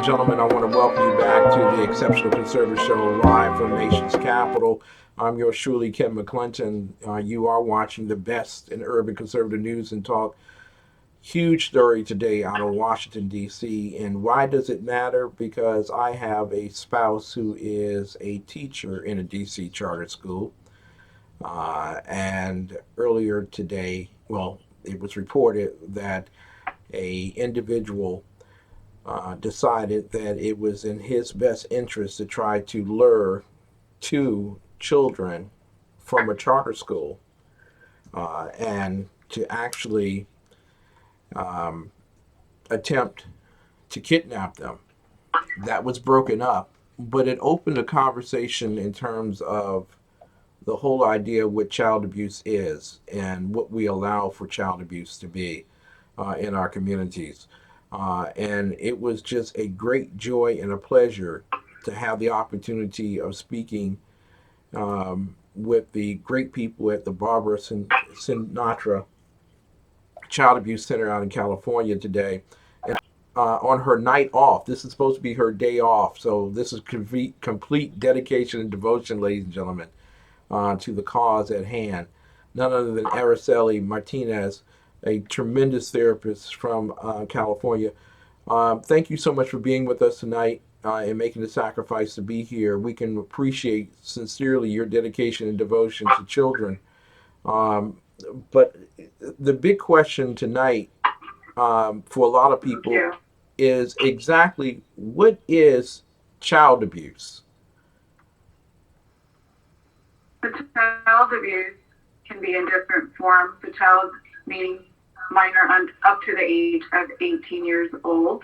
gentlemen, I want to welcome you back to the Exceptional Conservative Show live from Nation's Capital. I'm yours truly, Ken McClenton. You are watching the best in urban conservative news and talk. Huge story today out of Washington, D.C. And why does it matter? Because I have a spouse who is a teacher in a D.C. charter school. And earlier today, well, it was reported that a individual decided that it was in his best interest to try to lure two children from a charter school and to actually um, attempt to kidnap them. That was broken up, but it opened a conversation in terms of the whole idea of what child abuse is and what we allow for child abuse to be in our communities. And it was just a great joy and a pleasure to have the opportunity of speaking with the great people at the Barbara Sinatra Child Abuse Center out in California today. And on her night off, this is supposed to be her day off. So this is complete dedication and devotion, ladies and gentlemen, to the cause at hand. None other than Araceli Martinez, a tremendous therapist from California. Thank you so much for being with us tonight and making the sacrifice to be here. We can appreciate sincerely your dedication and devotion to children. Um, but the big question tonight for a lot of people is exactly what is child abuse? The child abuse can be in different forms. The child meaning minor up to the age of 18 years old.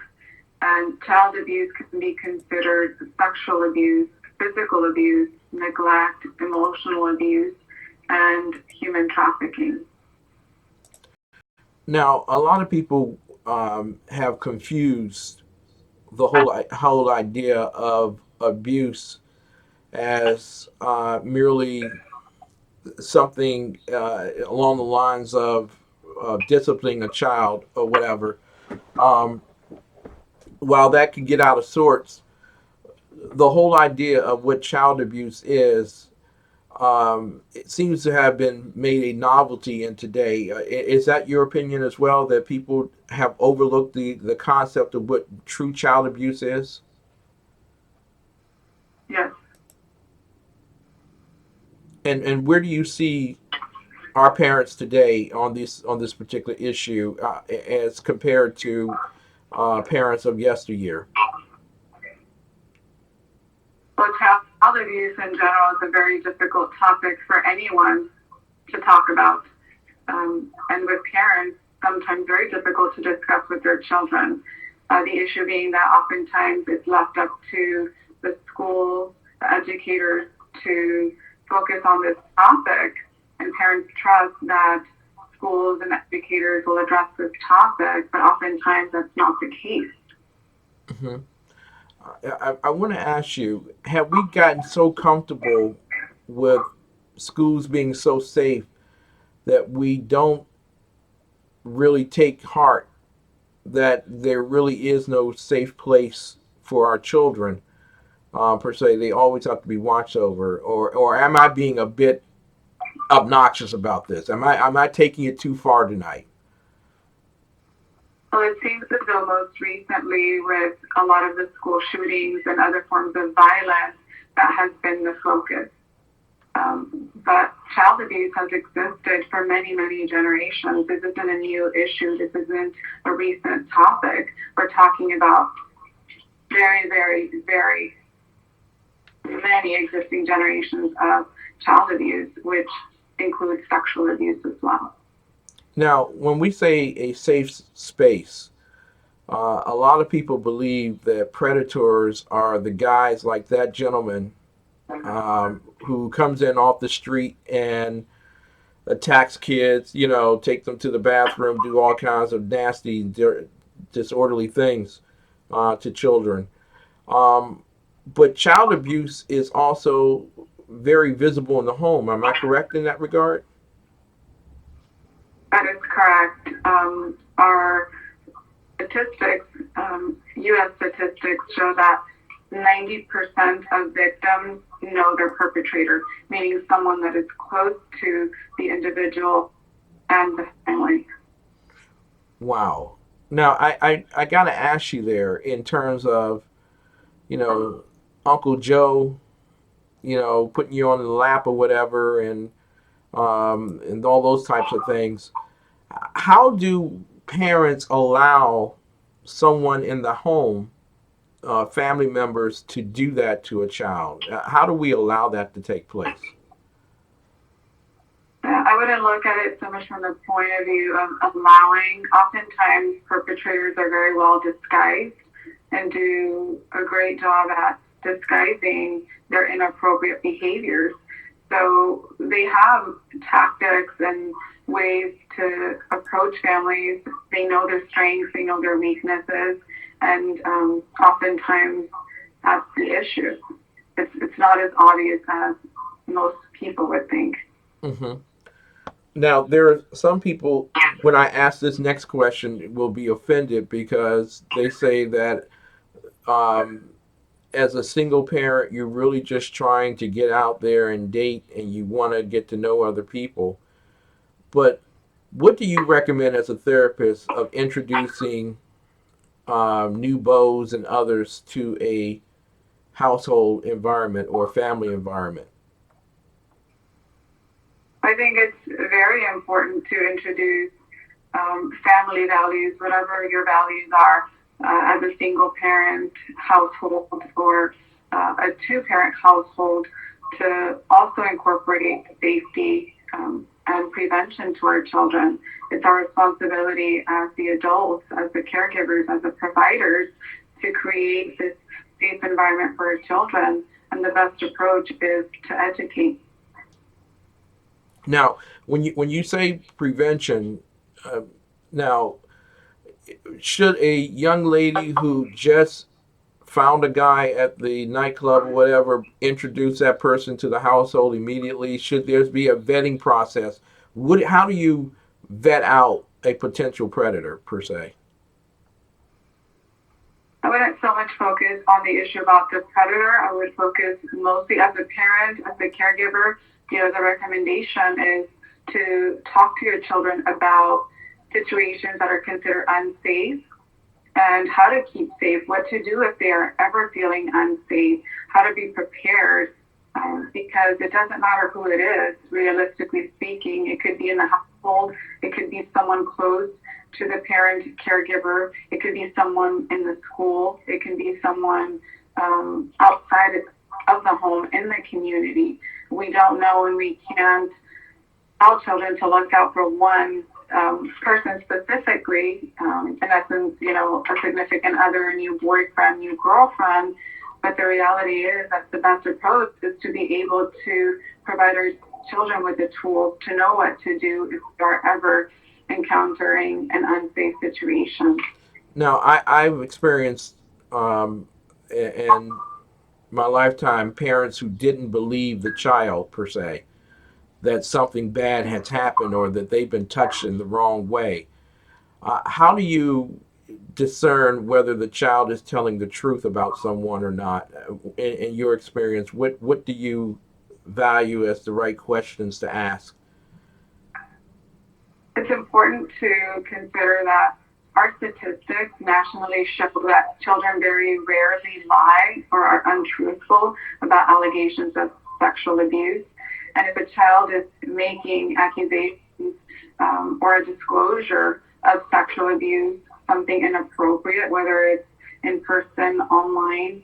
And child abuse can be considered sexual abuse, physical abuse, neglect, emotional abuse, and human trafficking. Now, a lot of people have confused the whole idea of abuse as merely something along the lines of disciplining a child or whatever. Um, while that can get out of sorts, the whole idea of what child abuse is, it seems to have been made a novelty in today. Is that your opinion as well, that people have overlooked the concept of what true child abuse is? Yes. And where do you see our parents today on this particular issue as compared to parents of yesteryear? Well, child abuse in general is a very difficult topic for anyone to talk about. And with parents, sometimes very difficult to discuss with their children. The issue being that oftentimes it's left up to the school, the educators to focus on this topic, and parents trust that schools and educators will address this topic, but oftentimes that's not the case. Mm-hmm. I want to ask you, have we gotten so comfortable with schools being so safe that we don't really take heart that there really is no safe place for our children, per se? They always have to be watched over. Or am I being a bit obnoxious about this? Am I taking it too far tonight? Well, it seems as though most recently, with a lot of the school shootings and other forms of violence, that has been the focus. But child abuse has existed for many, many generations. This isn't a new issue. This isn't a recent topic. We're talking about very, very, very many existing generations of child abuse, which includes sexual abuse as well. Now, when we say a safe space, a lot of people believe that predators are the guys like that gentleman who comes in off the street and attacks kids, take them to the bathroom, do all kinds of nasty, disorderly things to children. But child abuse is also very visible in the home. Am I correct in that regard? That is correct. Our statistics, U.S. statistics show that 90% of victims know their perpetrator, meaning someone that is close to the individual and the family. Wow. Now, I got to ask you there in terms of, you know, Uncle Joe, putting you on the lap or whatever, and all those types of things. How do parents allow someone in the home, family members, to do that to a child? How do we allow that to take place? I wouldn't look at it so much from the point of view of allowing. Oftentimes, perpetrators are very well disguised and do a great job at disguising their inappropriate behaviors. So they have tactics and ways to approach families. They know their strengths, they know their weaknesses, and oftentimes that's the issue. It's not as obvious as most people would think. Hmm. Now, there are some people, when I ask this next question, will be offended because they say that, um, as a single parent, you're really just trying to get out there and date and you want to get to know other people. But what do you recommend as a therapist of introducing, new beaux and others to a household environment or family environment? I think it's very important to introduce family values, whatever your values are, as a single parent household or a two parent household, to also incorporate safety and prevention to our children. It's our responsibility as the adults, as the caregivers, as the providers, to create this safe environment for our children. And the best approach is to educate. Now, when you say prevention, uh, now, should a young lady who just found a guy at the nightclub or whatever introduce that person to the household immediately? Should there be a vetting process? How do you vet out a potential predator per se? I wouldn't so much focus on the issue about the predator. I would focus mostly as a parent, as a caregiver. The recommendation is to talk to your children about situations that are considered unsafe and how to keep safe, what to do if they are ever feeling unsafe, how to be prepared. Because it doesn't matter who it is, realistically speaking. It could be in the household, it could be someone close to the parent caregiver, it could be someone in the school, it can be someone outside of the home in the community. We don't know, and we can't tell children to look out for one person specifically, in essence, a significant other, a new boyfriend, new girlfriend. But the reality is that the best approach is to be able to provide our children with the tools to know what to do if they are ever encountering an unsafe situation. Now, I've experienced, in my lifetime, parents who didn't believe the child per se, that something bad has happened or that they've been touched in the wrong way. How do you discern whether the child is telling the truth about someone or not? In your experience, what do you value as the right questions to ask? It's important to consider that our statistics nationally show that children very rarely lie or are untruthful about allegations of sexual abuse. And if a child is making accusations or a disclosure of sexual abuse, something inappropriate, whether it's in person, online,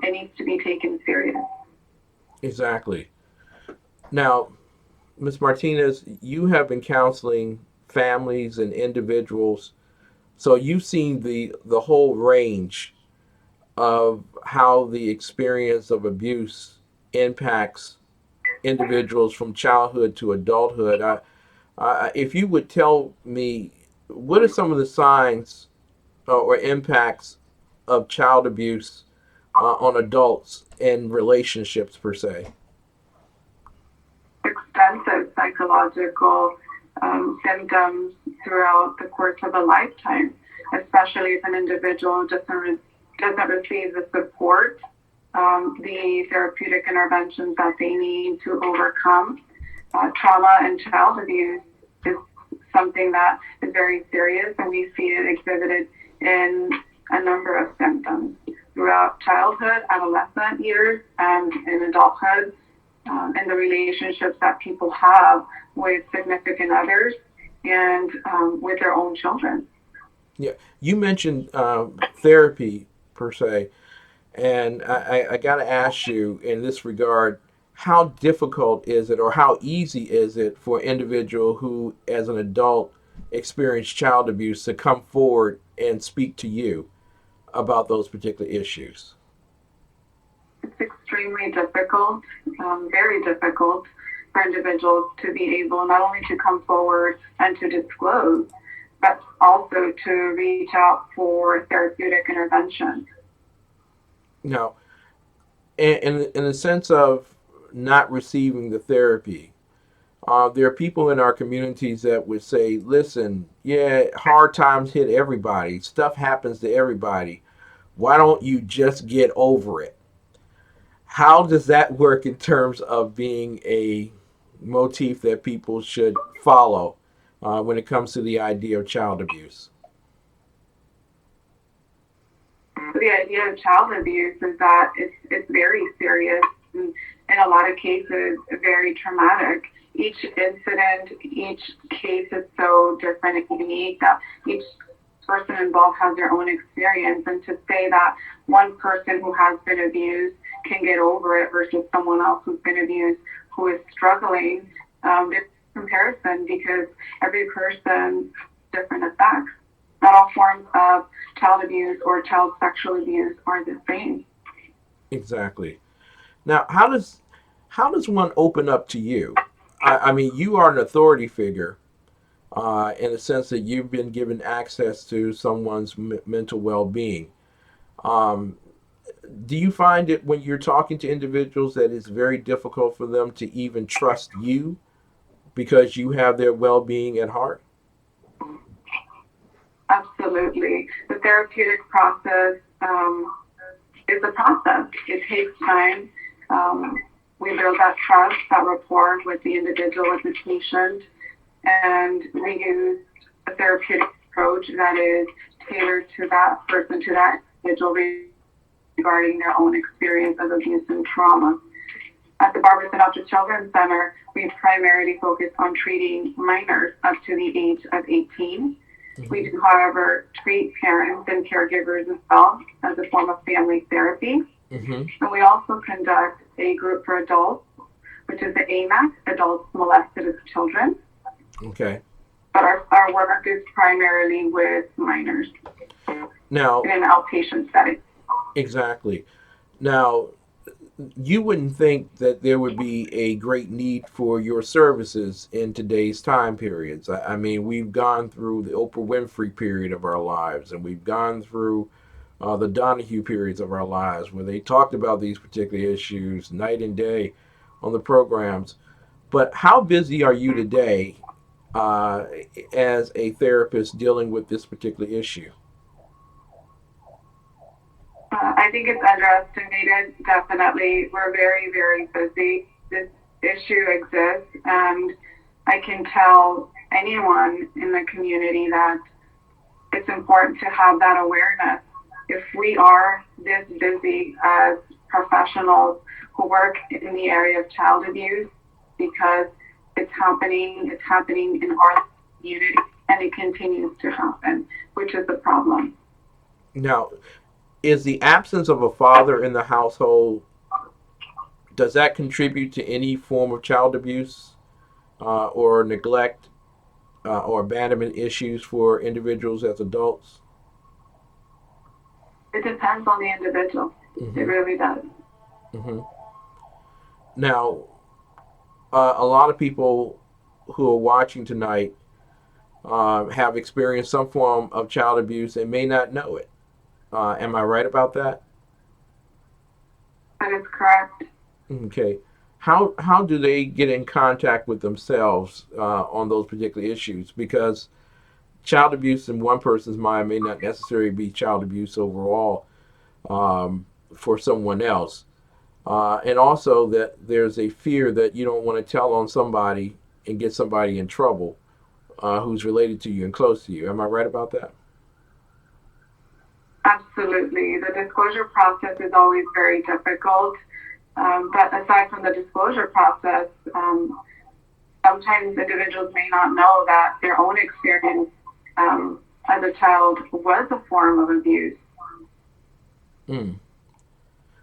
it needs to be taken serious. Exactly. Now, Ms. Martinez, you have been counseling families and individuals, so you've seen the whole range of how the experience of abuse impacts individuals from childhood to adulthood. If you would tell me, what are some of the signs, or impacts of child abuse, on adults and relationships per se? Extensive psychological symptoms throughout the course of a lifetime. especially if an individual doesn't receive the support, the therapeutic interventions that they need to overcome. Trauma and child abuse is something that is very serious, and we see it exhibited in a number of symptoms throughout childhood, adolescent years, and in adulthood, and the relationships that people have with significant others and with their own children. Yeah, you mentioned therapy per se, and I got to ask you in this regard, how difficult is it, or how easy is it for an individual who, as an adult, experienced child abuse to come forward and speak to you about those particular issues? It's extremely difficult, very difficult for individuals to be able not only to come forward and to disclose, but also to reach out for therapeutic intervention. Now, in the sense of not receiving the therapy, there are people in our communities that would say, listen, yeah, hard times hit everybody. Stuff happens to everybody. Why don't you just get over it? How does that work in terms of being a motif that people should follow when it comes to the idea of child abuse? The idea of child abuse is that it's very serious and in a lot of cases very traumatic. Each incident, each case is so different and unique that each person involved has their own experience. And to say that one person who has been abused can get over it versus someone else who's been abused who is struggling, there's a comparison because every person has different effects. Not all forms of child abuse or child sexual abuse are the same. Exactly. Now, how does one open up to you? I mean, you are an authority figure in the sense that you've been given access to someone's mental well-being. Um, do you find it when you're talking to individuals that it's very difficult for them to even trust you because you have their well-being at heart? Absolutely. The therapeutic process is a process. It takes time. Um, we build that trust, that rapport with the individual, with the patient, and we use a therapeutic approach that is tailored to that person, to that individual regarding their own experience of abuse and trauma. At the Barbara Sinatra Children's Center, we primarily focus on treating minors up to the age of 18. We do, however, treat parents and caregivers as well as a form of family therapy. Mm-hmm. And we also conduct a group for adults, which is the AMAC, Adults Molested as Children. Okay. But our work is primarily with minors Now, in an outpatient setting. exactly. Now, you wouldn't think that there would be a great need for your services in today's time periods. I mean, we've gone through the Oprah Winfrey period of our lives, and we've gone through the Donahue periods of our lives where they talked about these particular issues night and day on the programs. But how busy are you today uh, as a therapist dealing with this particular issue? I think it's underestimated. Definitely, we're very, very busy. This issue exists, and I can tell anyone in the community that it's important to have that awareness. If we are this busy as professionals who work in the area of child abuse, because it's happening in our community, and it continues to happen, which is the problem. Now, is the absence of a father in the household, does that contribute to any form of child abuse or neglect or abandonment issues for individuals as adults? It depends on the individual. It Mm-hmm. really does. Mm-hmm. Now, a lot of people who are watching tonight have experienced some form of child abuse and may not know it. Am I right about that? That is correct. Okay. How do they get in contact with themselves on those particular issues? Because child abuse in one person's mind may not necessarily be child abuse overall for someone else. And also that there's a fear that you don't want to tell on somebody and get somebody in trouble who's related to you and close to you. Am I right about that? Absolutely. The disclosure process is always very difficult. But aside from the disclosure process, sometimes individuals may not know that their own experience as a child was a form of abuse. Mm.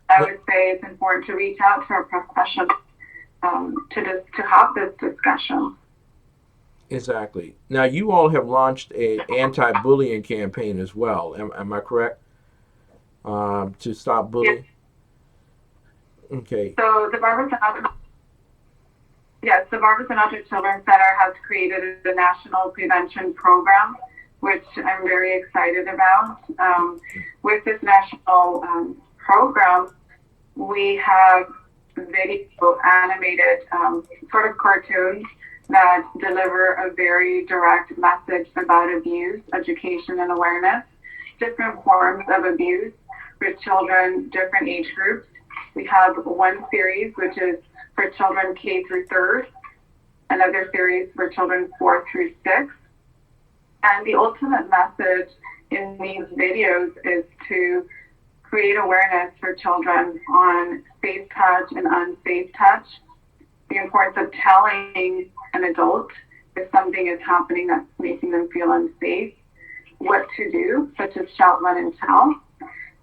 I would say it's important to reach out to a professional to have this discussion. Exactly. Now, you all have launched a anti-bullying campaign as well. Am I correct? To stop bullying. Yes. Okay. So the Barbara Sinatra Children's Center has created a national prevention program, which I'm very excited about. With this national program, we have video animated sort of cartoons that deliver a very direct message about abuse, education, and awareness, different forms of abuse for children, different age groups. We have one series which is for children K through 3rd, another series for children 4 through 6. And the ultimate message in these videos is to create awareness for children on safe touch and unsafe touch, the importance of telling an adult if something is happening that's making them feel unsafe, what to do, such as shout, run, and tell.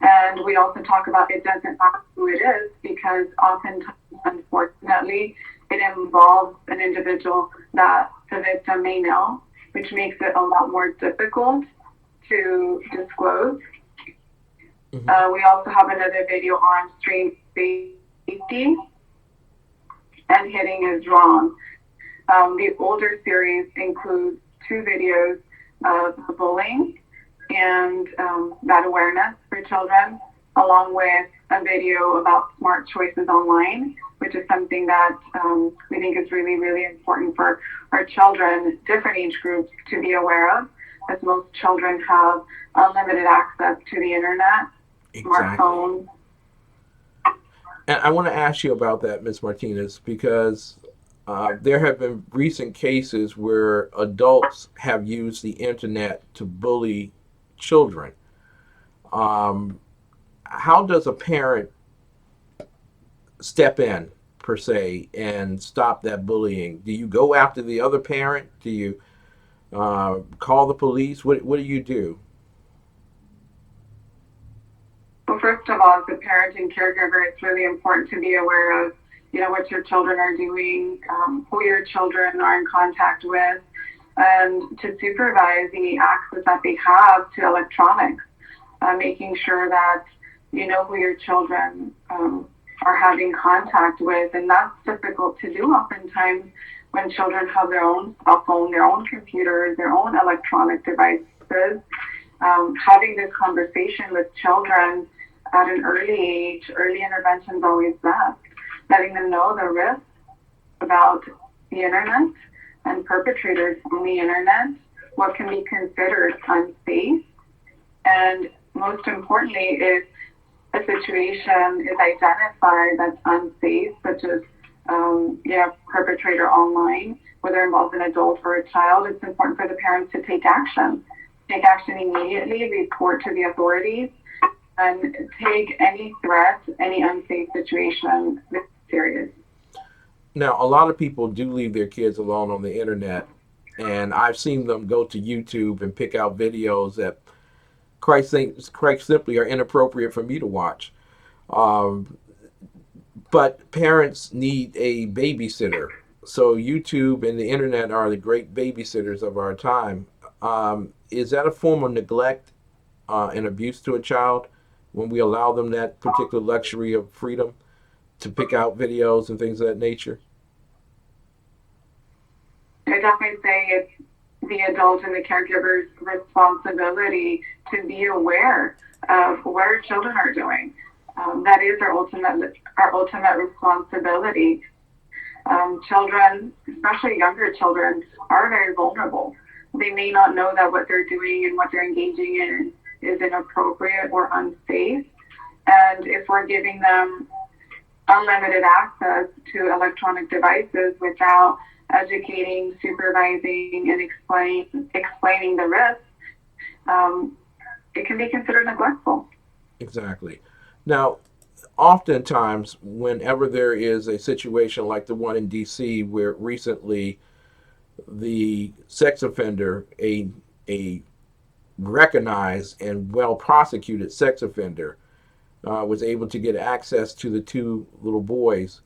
And we also talk about it doesn't matter who it is, because oftentimes, unfortunately, it involves an individual that the victim may know, which makes it a lot more difficult to disclose. Mm-hmm. We also have another video on street safety and hitting is wrong. The older series includes 2 videos of bullying and that awareness for children, along with a video about smart choices online, which is something that we think is really, really important for our children, different age groups, to be aware of, as most children have unlimited access to the internet, smartphones. And I want to ask you about that, Ms. Martinez, because there have been recent cases where adults have used the internet to bully children. How does a parent step in, per se, and stop that bullying? Do you go after the other parent? Do you call the police? What do you do? Well, first of all, as a parent and caregiver, it's really important to be aware of, what your children are doing, who your children are in contact with, and to supervise the access that they have to electronics, making sure that you know who your children are having contact with. And that's difficult to do oftentimes when children have their own cell phone, their own computers, their own electronic devices. Having this conversation with children at an early age, early intervention is always best. Letting them know the risks about the internet and perpetrators on the internet, what can be considered unsafe, and most importantly, if a situation is identified that's unsafe, such as perpetrator online, whether it involves an adult or a child, it's important for the parents to take action. Take action immediately, report to the authorities, and take any threat, any unsafe situation very serious. Now, a lot of people do leave their kids alone on the internet, and I've seen them go to YouTube and pick out videos that quite simply are inappropriate for me to watch. But parents need a babysitter. So YouTube and the internet are the great babysitters of our time. Is that a form of neglect and abuse to a child when we allow them that particular luxury of freedom to pick out videos and things of that nature? I definitely say it's the adult and the caregiver's responsibility to be aware of what our children are doing. That is our ultimate responsibility. Children, especially younger children, are very vulnerable. They may not know that what they're doing and what they're engaging in is inappropriate or unsafe. And if we're giving them unlimited access to electronic devices without educating, supervising, and explaining the risks, it can be considered neglectful. Exactly. Now, oftentimes, whenever there is a situation like the one in D.C., where recently the sex offender, a recognized and well prosecuted sex offender, was able to get access to the two little boys,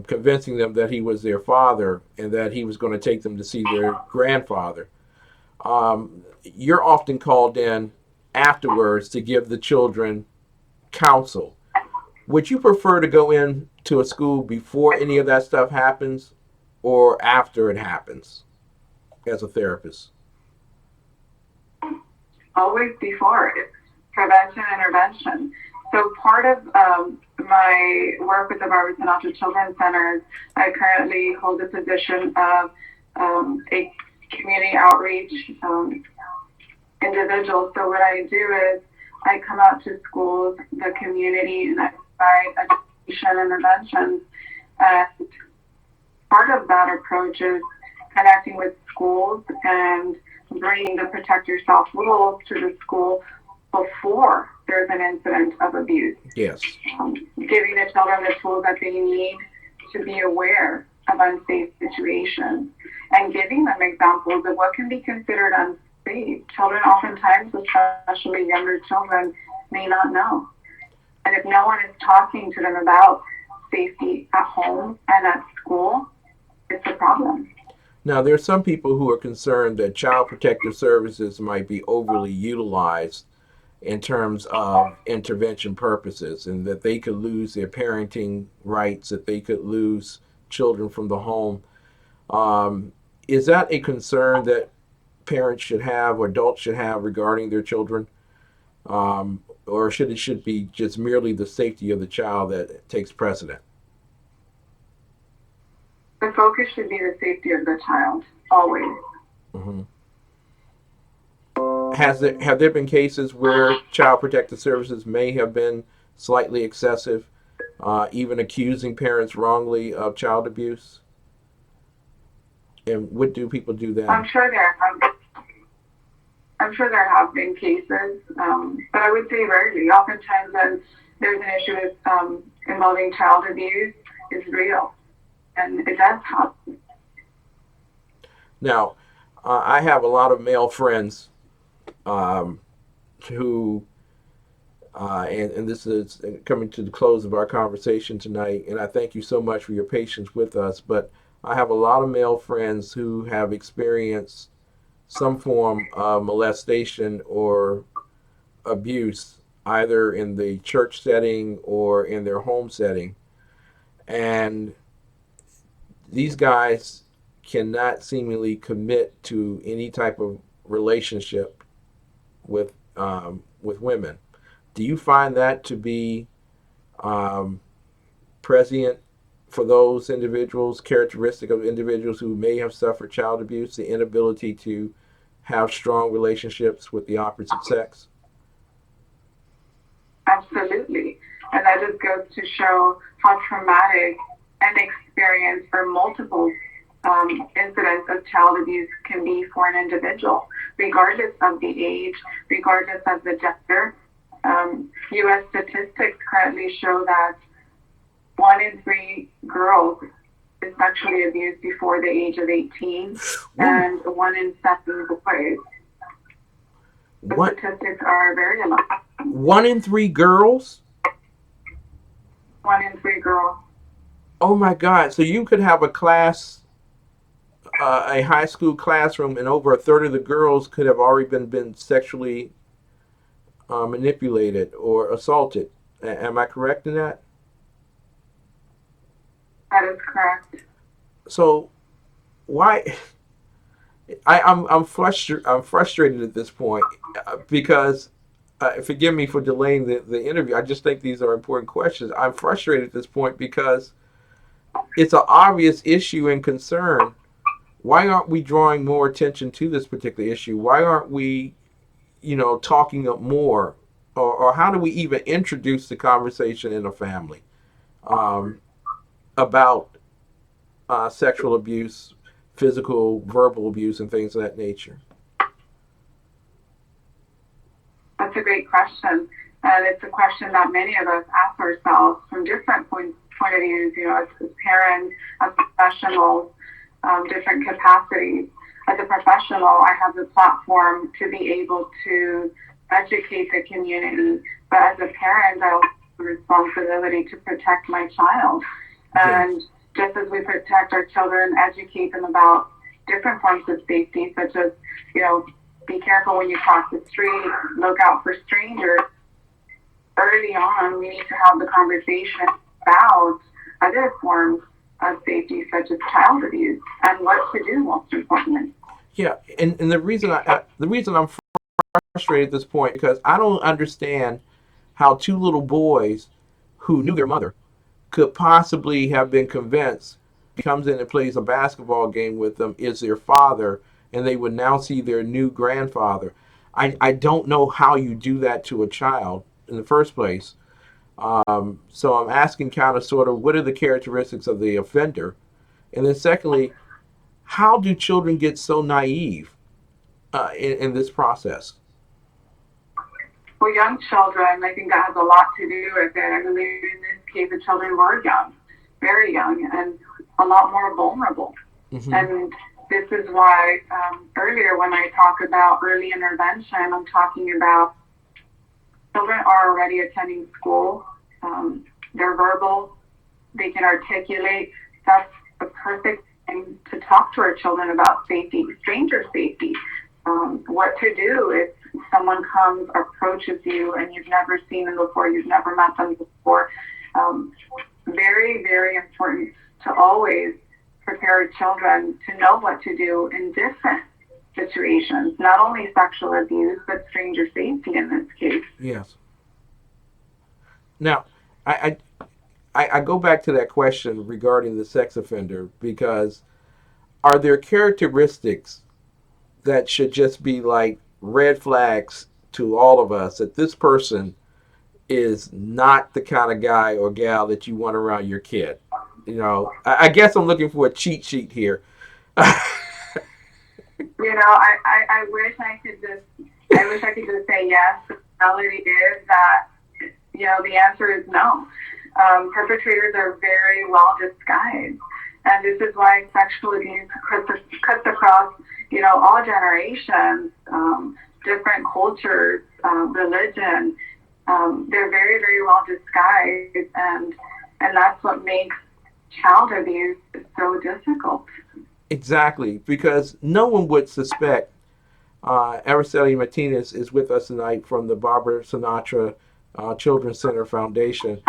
convincing them that he was their father and that he was going to take them to see their grandfather. You're often called in afterwards to give the children counsel. Would you prefer to go into a school before any of that stuff happens or after it happens as a therapist? Always before. It's prevention, intervention. So part of my work with the Barbara Sinatra Children's Centers, I currently hold the position of a community outreach individual. So what I do is I come out to schools, the community, and I provide education interventions. And part of that approach is connecting with schools and bringing the protect yourself rules to the school before there's an incident of abuse. Yes. Giving the children the tools that they need to be aware of unsafe situations and giving them examples of what can be considered unsafe. Children oftentimes, especially younger children, may not know. And if no one is talking to them about safety at home and at school, it's a problem. Now, there are some people who are concerned that child protective services might be overly utilized in terms of intervention purposes and that they could lose their parenting rights, that they could lose children from the home. Is that a concern that parents should have or adults should have regarding their children? Or should it be just merely the safety of the child that takes precedent? The focus should be the safety of the child, always. Mm-hmm. Have there been cases where child protective services may have been slightly excessive, even accusing parents wrongly of child abuse? And what do people do then? I'm sure there have been cases, but I would say rarely. Oftentimes, when there's an issue with involving child abuse, it's real, and it does happen. Now, I have a lot of male friends who, and this is coming to the close of our conversation tonight, and I thank you so much for your patience with us, but I have a lot of male friends who have experienced some form of molestation or abuse, either in the church setting or in their home setting. And these guys cannot seemingly commit to any type of relationship with women. Do you find that to be prescient for those individuals, characteristic of individuals who may have suffered child abuse, the inability to have strong relationships with the opposite sex? Absolutely. And that just goes to show how traumatic an experience for multiple incidents of child abuse can be for an individual, regardless of the age, regardless of the gender. U.S. statistics currently show that 1 in 3 girls is sexually abused before the age of 18, and 1 in 7 boys. The statistics are very alarming. 1 in 3 girls? 1 in 3 girls. Oh my God! So you could have a class, a high school classroom, and over a third of the girls could have already been sexually manipulated or assaulted. Am I correct in that? That is correct. So, why? I'm frustrated at this point because, forgive me for delaying the interview. I just think these are important questions. I'm frustrated at this point because it's an obvious issue and concern why aren't we drawing more attention to this particular issue? Why aren't we, talking up more, or how do we even introduce the conversation in a family um, about sexual abuse, physical, verbal abuse, and things of that nature? That's a great question. And it's a question that many of us ask ourselves from different point of views, as parents, as professionals, different capacities. As a professional, I have the platform to be able to educate the community. But as a parent, I also have the responsibility to protect my child. Yes. And just as we protect our children, educate them about different forms of safety, such as, be careful when you cross the street, look out for strangers. Early on, we need to have the conversation about other forms of safety, such as child abuse, and what to do most importantly. Yeah, and the reason I'm frustrated at this point because I don't understand how two little boys who knew their mother could possibly have been convinced comes in and plays a basketball game with them is their father, and they would now see their new grandfather. I don't know how you do that to a child in the first place. So I'm asking kind of sort of what are the characteristics of the offender? And then secondly, how do children get so naive in this process? For young children, I think that has a lot to do with it. I believe in this case, the children were young, very young, and a lot more vulnerable. Mm-hmm. And this is why earlier when I talk about early intervention, I'm talking about children are already attending school. They're verbal. They can articulate. That's the perfect thing to talk to our children about safety, stranger safety. What to do if someone comes, approaches you, and you've never seen them before, you've never met them before. Very, very important to always prepare children to know what to do in different situations, not only sexual abuse, but stranger safety in this case. Yes. Now, I, I go back to that question regarding the sex offender because are there characteristics that should just be like red flags to all of us that this person is not the kind of guy or gal that you want around your kid? I guess I'm looking for a cheat sheet here. I wish I could just say yes. The reality is that, the answer is no. Perpetrators are very well disguised. And this is why sexual abuse cuts across, all generations, different cultures, religion. They're very, very well disguised, and that's what makes child abuse so difficult. Exactly, because no one would suspect. Araceli Martinez is with us tonight from the Barbara Sinatra Children's Center Foundation,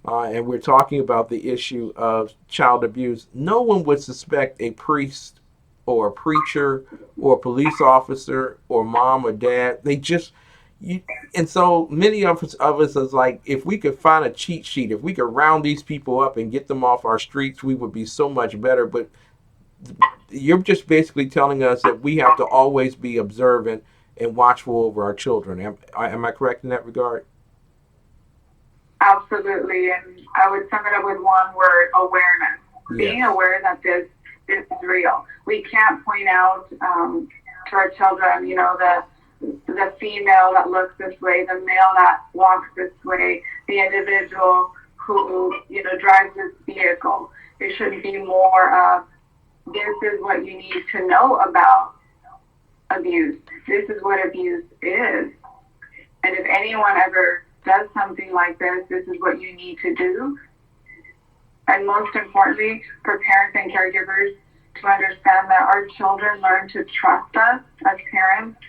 and we're talking about the issue of child abuse. No one would suspect a priest or a preacher or a police officer or mom or dad. They just you, and so many of us is like, if we could find a cheat sheet, if we could round these people up and get them off our streets, we would be so much better. But you're just basically telling us that we have to always be observant and watchful over our children. Am I correct in that regard? Absolutely. And I would sum it up with one word: awareness. Being Yes. aware that this is real. We can't point out to our children, the female that looks this way, the male that walks this way, the individual who, drives this vehicle. It should be more of, this is what you need to know about abuse. This is what abuse is. And if anyone ever does something like this is what you need to do. And most importantly, for parents and caregivers to understand that our children learn to trust us as parents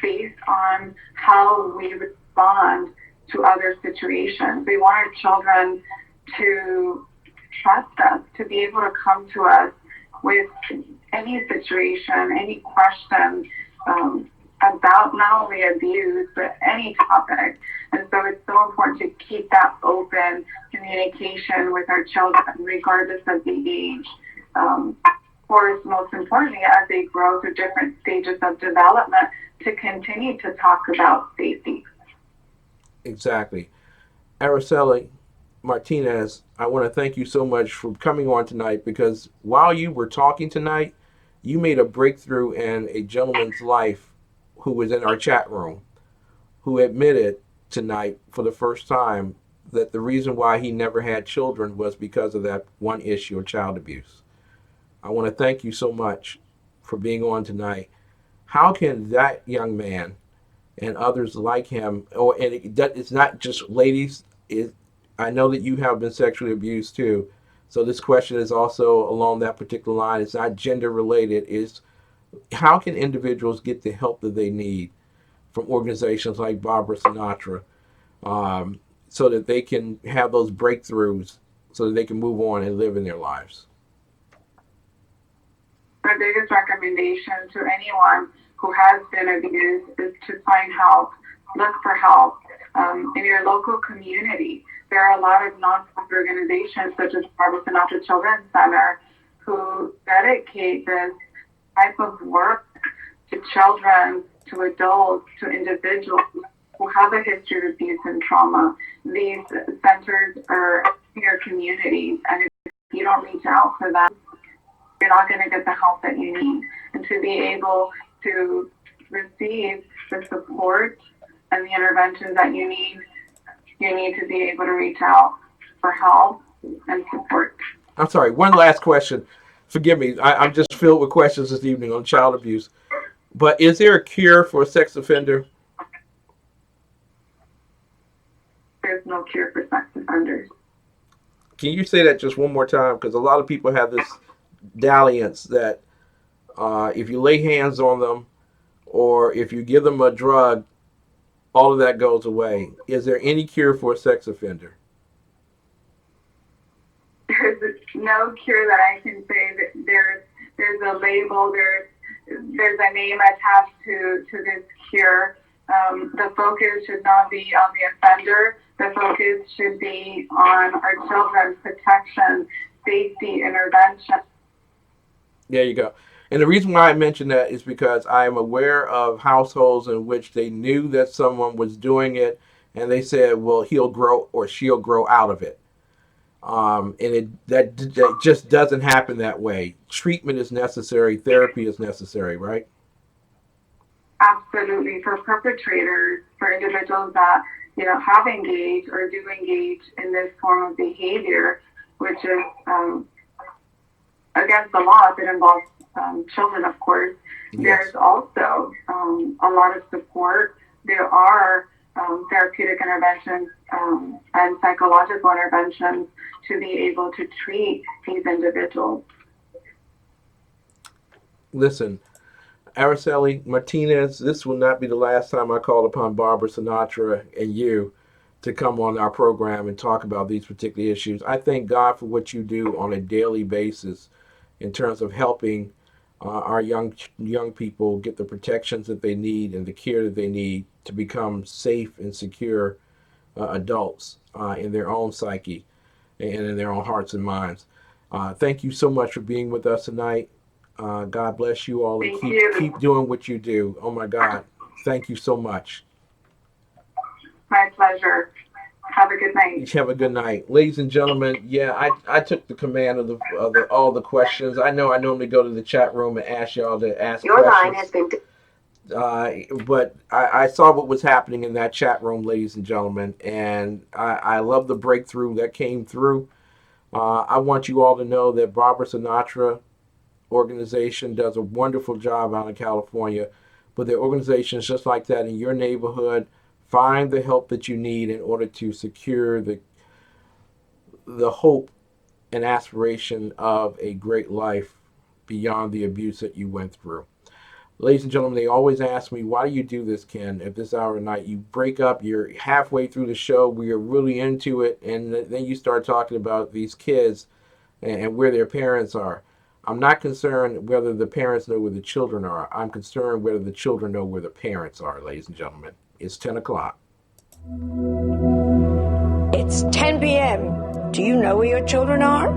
based on how we respond to other situations. We want our children to trust us, to be able to come to us with any situation, any question about not only abuse, but any topic. And so it's so important to keep that open communication with our children, regardless of the age. course, most importantly, as they grow through different stages of development, to continue to talk about safety. Exactly. Araceli Martinez, I want to thank you so much for coming on tonight, because while you were talking tonight, you made a breakthrough in a gentleman's life who was in our chat room, who admitted tonight for the first time that the reason why he never had children was because of that one issue of child abuse. I want to thank you so much for being on tonight. How can that young man and others like him, it's not just ladies, I know that you have been sexually abused too. So this question is also along that particular line. It's not gender related. Is how can individuals get the help that they need from organizations like Barbara Sinatra, so that they can have those breakthroughs, so that they can move on and live in their lives? My biggest recommendation to anyone who has been abused is to find help, look for help in your local community. There are a lot of nonprofit organizations such as Barbara Sinatra Children's Center who dedicate this type of work to children, to adults, to individuals who have a history of abuse and trauma. These centers are in your communities, and if you don't reach out for them, you're not going to get the help that you need. And to be able to receive the support and the interventions that you need to be able to reach out for help and support. I'm sorry, one last question. Forgive me, I'm just filled with questions this evening on child abuse. But is there a cure for a sex offender? There's no cure for sex offenders. Can you say that just one more time? Because a lot of people have this dalliance that if you lay hands on them or if you give them a drug, all of that goes away. Is there any cure for a sex offender? There's no cure that I can say. That there's a label, there's a name attached to this cure. The focus should not be on the offender. The focus should be on our children's protection, safety, intervention. There you go. And the reason why I mention that is because I am aware of households in which they knew that someone was doing it, and they said, well, he'll grow or she'll grow out of it. And that just doesn't happen that way. Treatment is necessary. Therapy is necessary, right? Absolutely. For perpetrators, for individuals that have engaged or do engage in this form of behavior, which is against the law, if it involves children, of course. Yes. There's also a lot of support. There are therapeutic interventions and psychological interventions to be able to treat these individuals. Listen, Araceli Martinez, this will not be the last time I call upon Barbara Sinatra and you to come on our program and talk about these particular issues. I thank God for what you do on a daily basis in terms of helping our young people get the protections that they need and the care that they need to become safe and secure adults in their own psyche and in their own hearts and minds. Thank you so much for being with us tonight. God bless you all, and keep doing what you do. Oh my God, thank you so much. My pleasure. Have a good night. Have a good night, ladies and gentlemen. Yeah, I took the command of all the questions. I know I normally go to the chat room and ask y'all to ask Your questions. line has been. But I saw what was happening in that chat room, ladies and gentlemen, and I love the breakthrough that came through. I want you all to know that Barbara Sinatra organization does a wonderful job out in California, but there are organizations just like that in your neighborhood. Find the help that you need in order to secure the hope and aspiration of a great life beyond the abuse that you went through. Ladies and gentlemen, they always ask me, why do you do this, Ken, at this hour of night? You break up, you're halfway through the show, we are really into it, and then you start talking about these kids and where their parents are. I'm not concerned whether the parents know where the children are. I'm concerned whether the children know where the parents are, ladies and gentlemen. It's 10 o'clock. It's 10 p.m. Do you know where your children are?